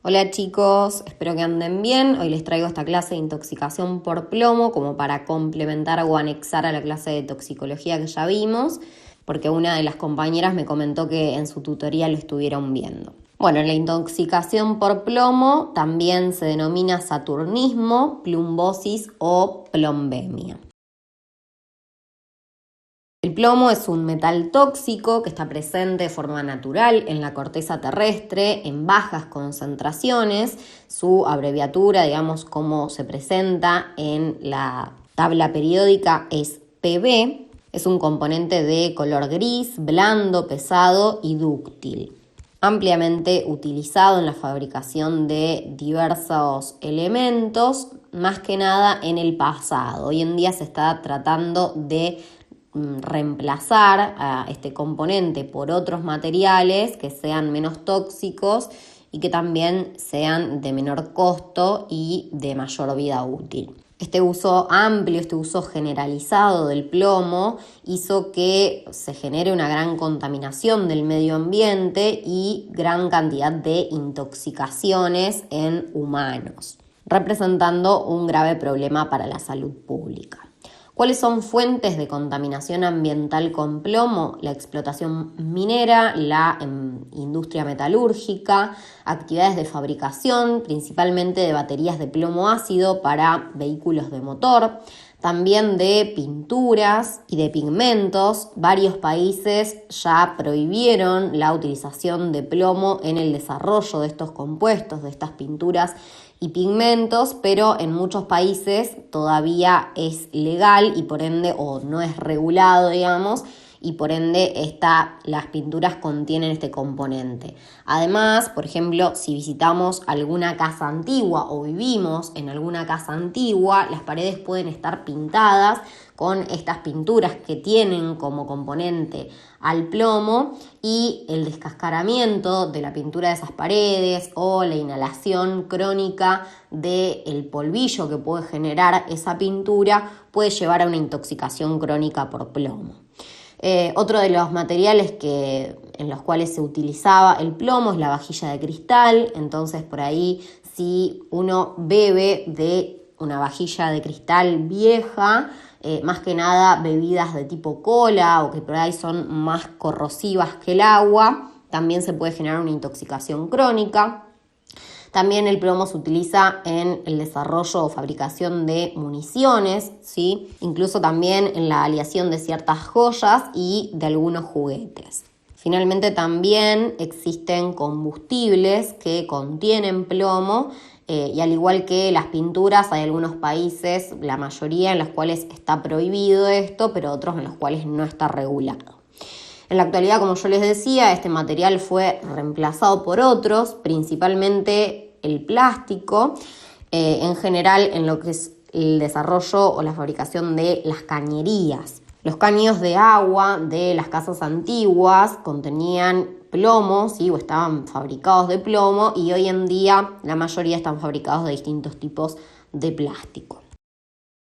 Hola chicos, espero que anden bien. Hoy les traigo esta clase de intoxicación por plomo como para complementar o anexar a la clase de toxicología que ya vimos, porque una de las compañeras me comentó que en su tutoría lo estuvieron viendo. Bueno, la intoxicación por plomo también se denomina saturnismo, plumbosis o plombemia. El plomo es un metal tóxico que está presente de forma natural en la corteza terrestre en bajas concentraciones. Su abreviatura, digamos, cómo se presenta en la tabla periódica es Pb. Es un componente de color gris, blando, pesado y dúctil. Ampliamente utilizado en la fabricación de diversos elementos, más que nada en el pasado. Hoy en día se está tratando de reemplazar a este componente por otros materiales que sean menos tóxicos y que también sean de menor costo y de mayor vida útil. Este uso amplio, este uso generalizado del plomo hizo que se genere una gran contaminación del medio ambiente y gran cantidad de intoxicaciones en humanos, representando un grave problema para la salud pública. ¿Cuáles son fuentes de contaminación ambiental con plomo? La explotación minera, la industria metalúrgica, actividades de fabricación, principalmente de baterías de plomo ácido para vehículos de motor, también de pinturas y de pigmentos. Varios países ya prohibieron la utilización de plomo en el desarrollo de estos compuestos, de estas pinturas y pigmentos, pero en muchos países todavía es legal y por ende, o no es regulado, digamos, y por ende las pinturas contienen este componente. Además, por ejemplo, si visitamos alguna casa antigua o vivimos en alguna casa antigua, las paredes pueden estar pintadas con estas pinturas que tienen como componente al plomo, y el descascaramiento de la pintura de esas paredes o la inhalación crónica del polvillo que puede generar esa pintura puede llevar a una intoxicación crónica por plomo. Otro de los materiales en los cuales se utilizaba el plomo es la vajilla de cristal. Entonces, por ahí, si uno bebe de una vajilla de cristal vieja, más que nada bebidas de tipo cola o que por ahí son más corrosivas que el agua, también se puede generar una intoxicación crónica. También el plomo se utiliza en el desarrollo o fabricación de municiones, ¿sí? Incluso también en la aleación de ciertas joyas y de algunos juguetes. Finalmente también existen combustibles que contienen plomo y al igual que las pinturas, hay algunos países, la mayoría en los cuales está prohibido esto, pero otros en los cuales no está regulado. En la actualidad, como yo les decía, este material fue reemplazado por otros, principalmente el plástico, en general en lo que es el desarrollo o la fabricación de las cañerías. Los caños de agua de las casas antiguas contenían plomo, ¿sí? O estaban fabricados de plomo, y hoy en día la mayoría están fabricados de distintos tipos de plástico.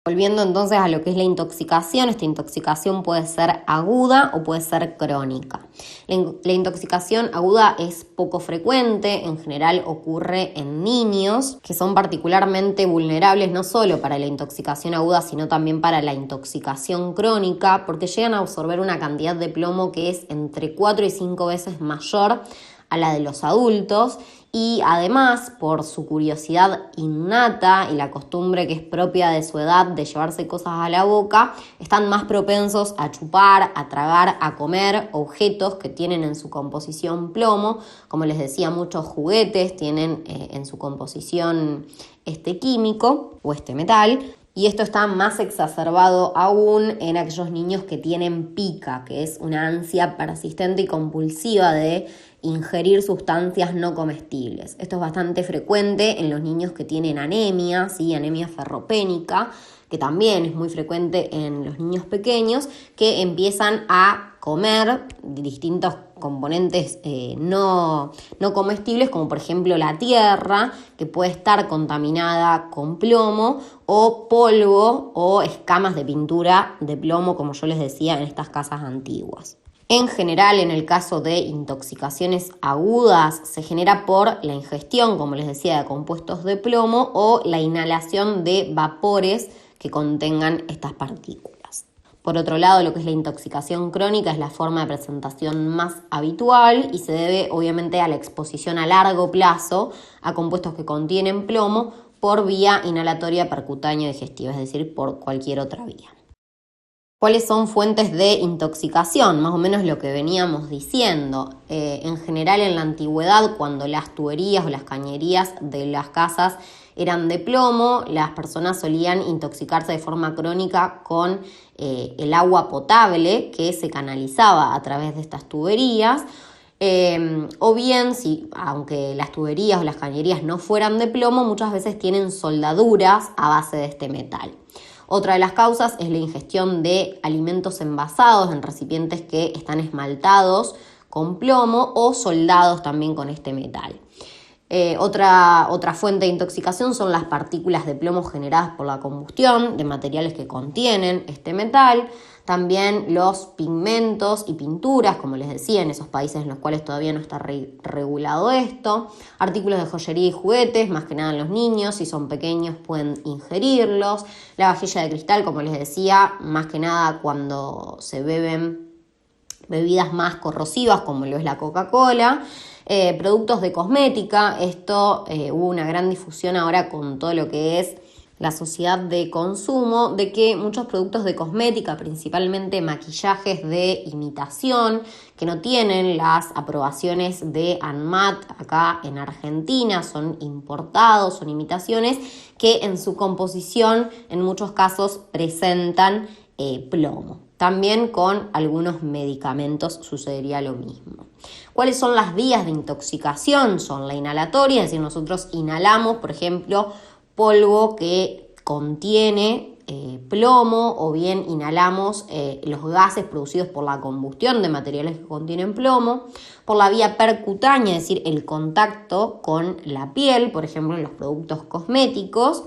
Volviendo entonces a lo que es la intoxicación, esta intoxicación puede ser aguda o puede ser crónica. La intoxicación aguda es poco frecuente, en general ocurre en niños que son particularmente vulnerables no solo para la intoxicación aguda, sino también para la intoxicación crónica, porque llegan a absorber una cantidad de plomo que es entre 4 y 5 veces mayor a la de los adultos, y además por su curiosidad innata y la costumbre que es propia de su edad de llevarse cosas a la boca, están más propensos a chupar, a tragar, a comer objetos que tienen en su composición plomo. Como les decía, muchos juguetes tienen en su composición este químico o este metal. Y esto está más exacerbado aún en aquellos niños que tienen pica, que es una ansia persistente y compulsiva de ingerir sustancias no comestibles. Esto es bastante frecuente en los niños que tienen anemia, ¿sí? Anemia ferropénica, que también es muy frecuente en los niños pequeños que empiezan a comer distintos componentes no comestibles, como por ejemplo la tierra, que puede estar contaminada con plomo, o polvo o escamas de pintura de plomo, como yo les decía, en estas casas antiguas. En general, en el caso de intoxicaciones agudas, se genera por la ingestión, como les decía, de compuestos de plomo o la inhalación de vapores que contengan estas partículas. Por otro lado, lo que es la intoxicación crónica es la forma de presentación más habitual y se debe obviamente a la exposición a largo plazo a compuestos que contienen plomo por vía inhalatoria percutánea digestiva, es decir, por cualquier otra vía. ¿Cuáles son fuentes de intoxicación? Más o menos lo que veníamos diciendo. En general, en la antigüedad, cuando las tuberías o las cañerías de las casas eran de plomo, las personas solían intoxicarse de forma crónica con el agua potable que se canalizaba a través de estas tuberías. O bien, aunque las tuberías o las cañerías no fueran de plomo, muchas veces tienen soldaduras a base de este metal. Otra de las causas es la ingestión de alimentos envasados en recipientes que están esmaltados con plomo o soldados también con este metal. Otra fuente de intoxicación son las partículas de plomo generadas por la combustión de materiales que contienen este metal. También los pigmentos y pinturas, como les decía, en esos países en los cuales todavía no está regulado esto. Artículos de joyería y juguetes, más que nada en los niños, si son pequeños pueden ingerirlos. La vajilla de cristal, como les decía, más que nada cuando se beben bebidas más corrosivas, como lo es la Coca-Cola. Productos de cosmética, esto hubo una gran difusión ahora con todo lo que es la sociedad de consumo, de que muchos productos de cosmética, principalmente maquillajes de imitación, que no tienen las aprobaciones de ANMAT acá en Argentina, son importados, son imitaciones, que en su composición en muchos casos presentan plomo. También con algunos medicamentos sucedería lo mismo. ¿Cuáles son las vías de intoxicación? Son la inhalatoria, es decir, nosotros inhalamos, por ejemplo, polvo que contiene plomo, o bien inhalamos los gases producidos por la combustión de materiales que contienen plomo. Por la vía percutánea, es decir, el contacto con la piel, por ejemplo, en los productos cosméticos.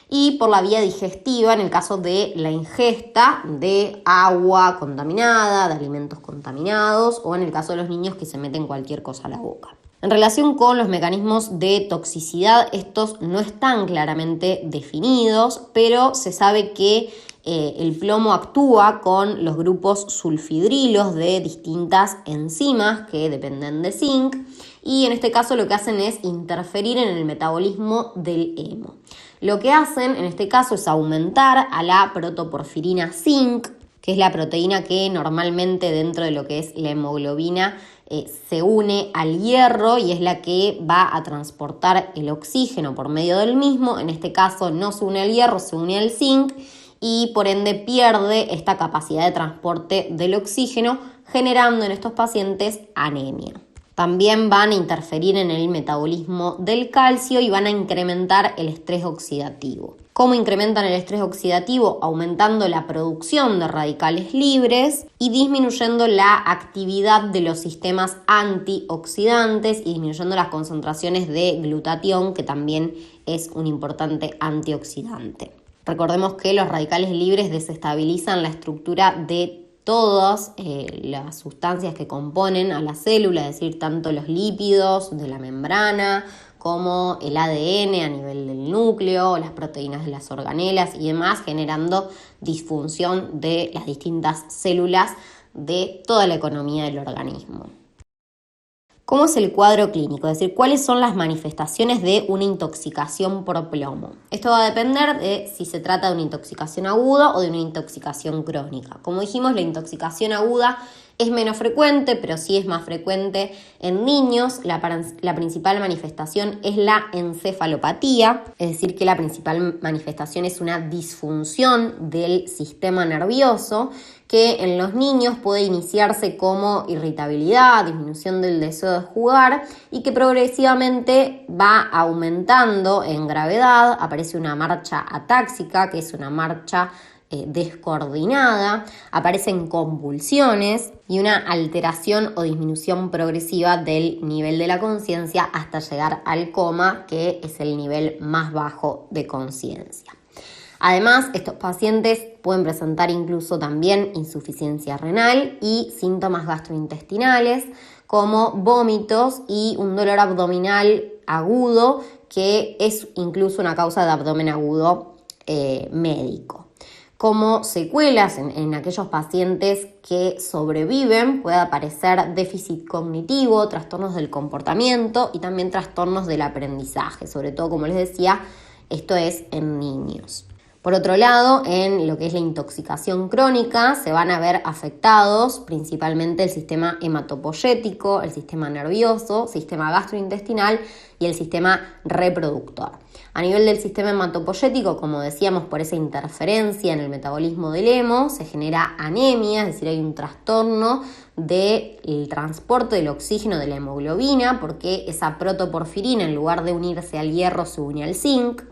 Y por la vía digestiva, en el caso de la ingesta de agua contaminada, de alimentos contaminados, o en el caso de los niños que se meten cualquier cosa a la boca. En relación con los mecanismos de toxicidad, estos no están claramente definidos, pero se sabe que el plomo actúa con los grupos sulfidrilos de distintas enzimas que dependen de zinc, y en este caso lo que hacen es interferir en el metabolismo del hemo. Lo que hacen en este caso es aumentar a la protoporfirina zinc, que es la proteína que normalmente dentro de lo que es la hemoglobina se une al hierro y es la que va a transportar el oxígeno por medio del mismo. En este caso no se une al hierro, se une al zinc y por ende pierde esta capacidad de transporte del oxígeno, generando en estos pacientes anemia. También van a interferir en el metabolismo del calcio y van a incrementar el estrés oxidativo. ¿Cómo incrementan el estrés oxidativo? Aumentando la producción de radicales libres y disminuyendo la actividad de los sistemas antioxidantes y disminuyendo las concentraciones de glutatión, que también es un importante antioxidante. Recordemos que los radicales libres desestabilizan la estructura de todas las sustancias que componen a la célula, es decir, tanto los lípidos de la membrana como el ADN a nivel del núcleo, las proteínas de las organelas y demás, generando disfunción de las distintas células de toda la economía del organismo. ¿Cómo es el cuadro clínico? Es decir, ¿cuáles son las manifestaciones de una intoxicación por plomo? Esto va a depender de si se trata de una intoxicación aguda o de una intoxicación crónica. Como dijimos, la intoxicación aguda es menos frecuente, pero sí es más frecuente en niños. La principal manifestación es la encefalopatía, es decir, que la principal manifestación es una disfunción del sistema nervioso, que en los niños puede iniciarse como irritabilidad, disminución del deseo de jugar y que progresivamente va aumentando en gravedad. Aparece una marcha atáxica, que es una marcha descoordinada, aparecen convulsiones y una alteración o disminución progresiva del nivel de la conciencia hasta llegar al coma, que es el nivel más bajo de conciencia. Además, estos pacientes pueden presentar incluso también insuficiencia renal y síntomas gastrointestinales como vómitos y un dolor abdominal agudo, que es incluso una causa de abdomen agudo médico. Como secuelas en aquellos pacientes que sobreviven puede aparecer déficit cognitivo, trastornos del comportamiento y también trastornos del aprendizaje, sobre todo, como les decía, esto es en niños. Por otro lado, en lo que es la intoxicación crónica se van a ver afectados principalmente el sistema hematopoyético, el sistema nervioso, sistema gastrointestinal y el sistema reproductor. A nivel del sistema hematopoyético, como decíamos, por esa interferencia en el metabolismo del hemo, se genera anemia, es decir, hay un trastorno del transporte del oxígeno de la hemoglobina, porque esa protoporfirina, en lugar de unirse al hierro, se une al zinc.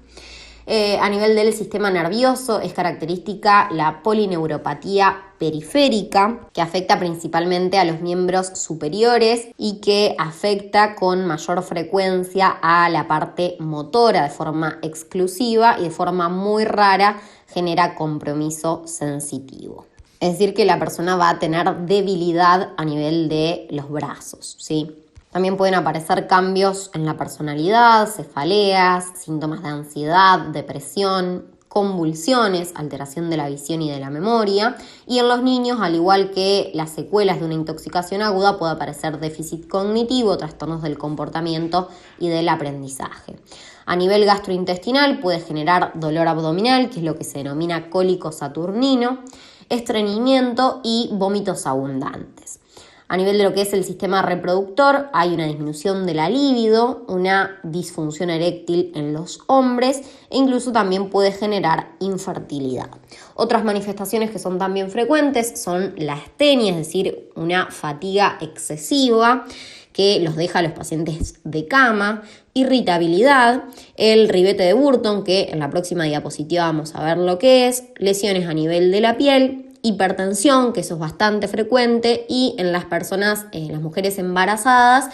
A nivel del sistema nervioso es característica la polineuropatía periférica, que afecta principalmente a los miembros superiores y que afecta con mayor frecuencia a la parte motora de forma exclusiva y de forma muy rara genera compromiso sensitivo. Es decir, que la persona va a tener debilidad a nivel de los brazos, ¿sí? También pueden aparecer cambios en la personalidad, cefaleas, síntomas de ansiedad, depresión, convulsiones, alteración de la visión y de la memoria. Y en los niños, al igual que las secuelas de una intoxicación aguda, puede aparecer déficit cognitivo, trastornos del comportamiento y del aprendizaje. A nivel gastrointestinal puede generar dolor abdominal, que es lo que se denomina cólico saturnino, estreñimiento y vómitos abundantes. A nivel de lo que es el sistema reproductor, hay una disminución de la libido, una disfunción eréctil en los hombres e incluso también puede generar infertilidad. Otras manifestaciones que son también frecuentes son la astenia, es decir, una fatiga excesiva que los deja a los pacientes de cama, irritabilidad, el ribete de Burton, que en la próxima diapositiva vamos a ver lo que es, lesiones a nivel de la piel, hipertensión, que eso es bastante frecuente, y en las personas, las mujeres embarazadas,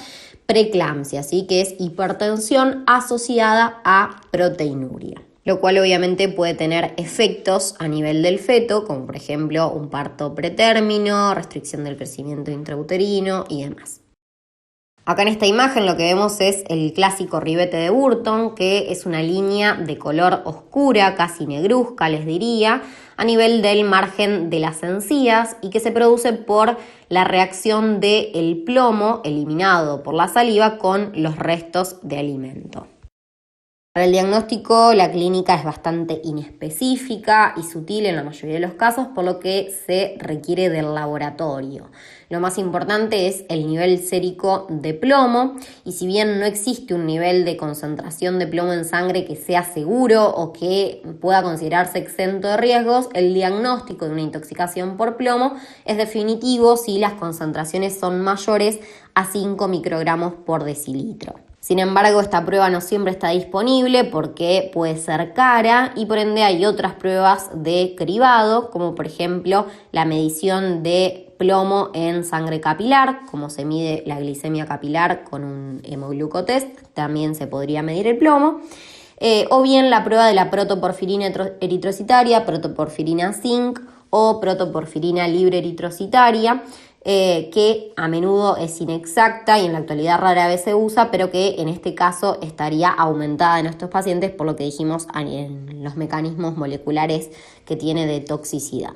preeclampsia, ¿sí? Que es hipertensión asociada a proteinuria, lo cual obviamente puede tener efectos a nivel del feto, como por ejemplo un parto pretérmino, restricción del crecimiento intrauterino y demás. Acá en esta imagen lo que vemos es el clásico ribete de Burton, que es una línea de color oscura, casi negruzca les diría, a nivel del margen de las encías y que se produce por la reacción del plomo eliminado por la saliva con los restos de alimento. Para el diagnóstico, la clínica es bastante inespecífica y sutil en la mayoría de los casos, por lo que se requiere del laboratorio. Lo más importante es el nivel sérico de plomo, y si bien no existe un nivel de concentración de plomo en sangre que sea seguro o que pueda considerarse exento de riesgos, el diagnóstico de una intoxicación por plomo es definitivo si las concentraciones son mayores a 5 microgramos por decilitro. Sin embargo, esta prueba no siempre está disponible porque puede ser cara y por ende hay otras pruebas de cribado, como por ejemplo la medición de plomo en sangre capilar, como se mide la glicemia capilar con un hemoglucotest, también se podría medir el plomo, o bien la prueba de la protoporfirina eritrocitaria, protoporfirina zinc o protoporfirina libre eritrocitaria, que a menudo es inexacta y en la actualidad rara vez se usa, pero que en este caso estaría aumentada en estos pacientes por lo que dijimos en los mecanismos moleculares que tiene de toxicidad.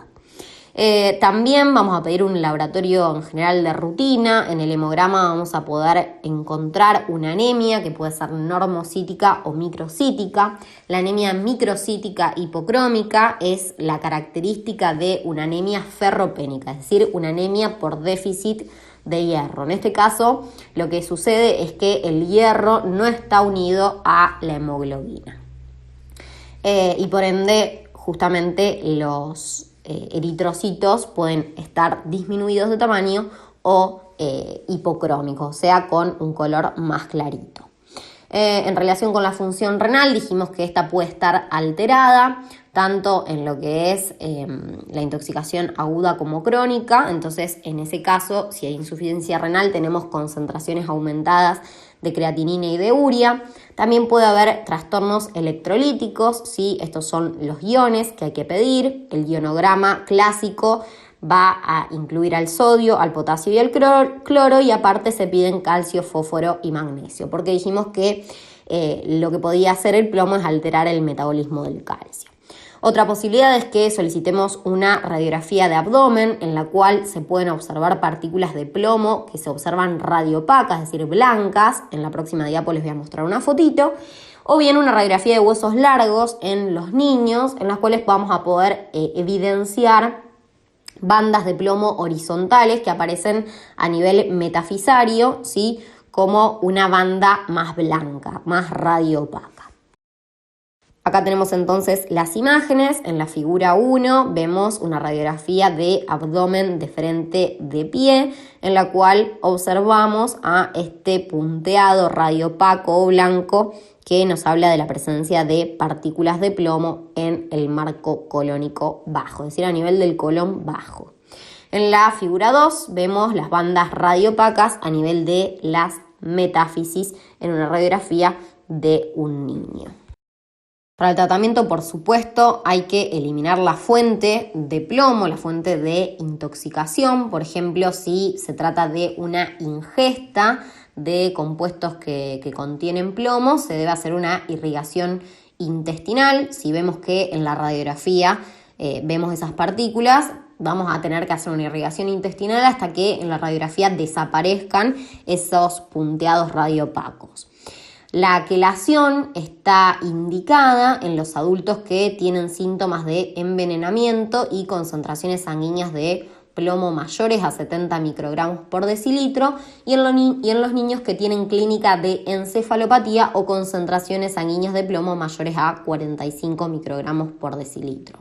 También vamos a pedir un laboratorio en general de rutina. En el hemograma vamos a poder encontrar una anemia que puede ser normocítica o microcítica. La anemia microcítica hipocrómica es la característica de una anemia ferropénica, es decir, una anemia por déficit de hierro. En este caso, lo que sucede es que el hierro no está unido a la hemoglobina. Y por ende, justamente los eritrocitos pueden estar disminuidos de tamaño o hipocrómicos, o sea, con un color más clarito. En relación con la función renal, dijimos que esta puede estar alterada tanto en lo que es la intoxicación aguda como crónica. Entonces, en ese caso, si hay insuficiencia renal, tenemos concentraciones aumentadas de creatinina y de urea. También puede haber trastornos electrolíticos, ¿sí? Estos son los iones que hay que pedir. El ionograma clásico va a incluir al sodio, al potasio y al cloro, y aparte se piden calcio, fósforo y magnesio, porque dijimos que lo que podía hacer el plomo es alterar el metabolismo del calcio. Otra posibilidad es que solicitemos una radiografía de abdomen en la cual se pueden observar partículas de plomo que se observan radiopacas, es decir, blancas. En la próxima diapo les voy a mostrar una fotito. O bien una radiografía de huesos largos en los niños, en las cuales vamos a poder evidenciar bandas de plomo horizontales que aparecen a nivel metafisario, ¿sí? Como una banda más blanca, más radiopaca. Acá tenemos entonces las imágenes. En la figura 1 vemos una radiografía de abdomen de frente de pie, en la cual observamos a este punteado radiopaco o blanco que nos habla de la presencia de partículas de plomo en el marco colónico bajo, es decir, a nivel del colon bajo. En la figura 2 vemos las bandas radiopacas a nivel de las metáfisis en una radiografía de un niño. Para el tratamiento, por supuesto, hay que eliminar la fuente de plomo, la fuente de intoxicación. Por ejemplo, si se trata de una ingesta de compuestos que contienen plomo, se debe hacer una irrigación intestinal. Si vemos que en la radiografía vemos esas partículas, vamos a tener que hacer una irrigación intestinal hasta que en la radiografía desaparezcan esos punteados radiopacos. La quelación está indicada en los adultos que tienen síntomas de envenenamiento y concentraciones sanguíneas de plomo mayores a 70 microgramos por decilitro y en los niños que tienen clínica de encefalopatía o concentraciones sanguíneas de plomo mayores a 45 microgramos por decilitro.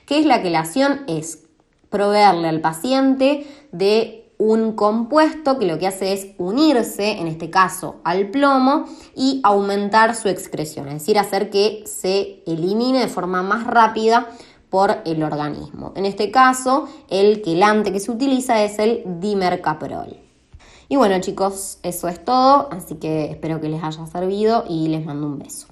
¿Qué es la quelación? Es proveerle al paciente de un compuesto que lo que hace es unirse, en este caso al plomo, y aumentar su excreción, es decir, hacer que se elimine de forma más rápida por el organismo. En este caso, el quelante que se utiliza es el dimercaprol. Y bueno, chicos, eso es todo, así que espero que les haya servido y les mando un beso.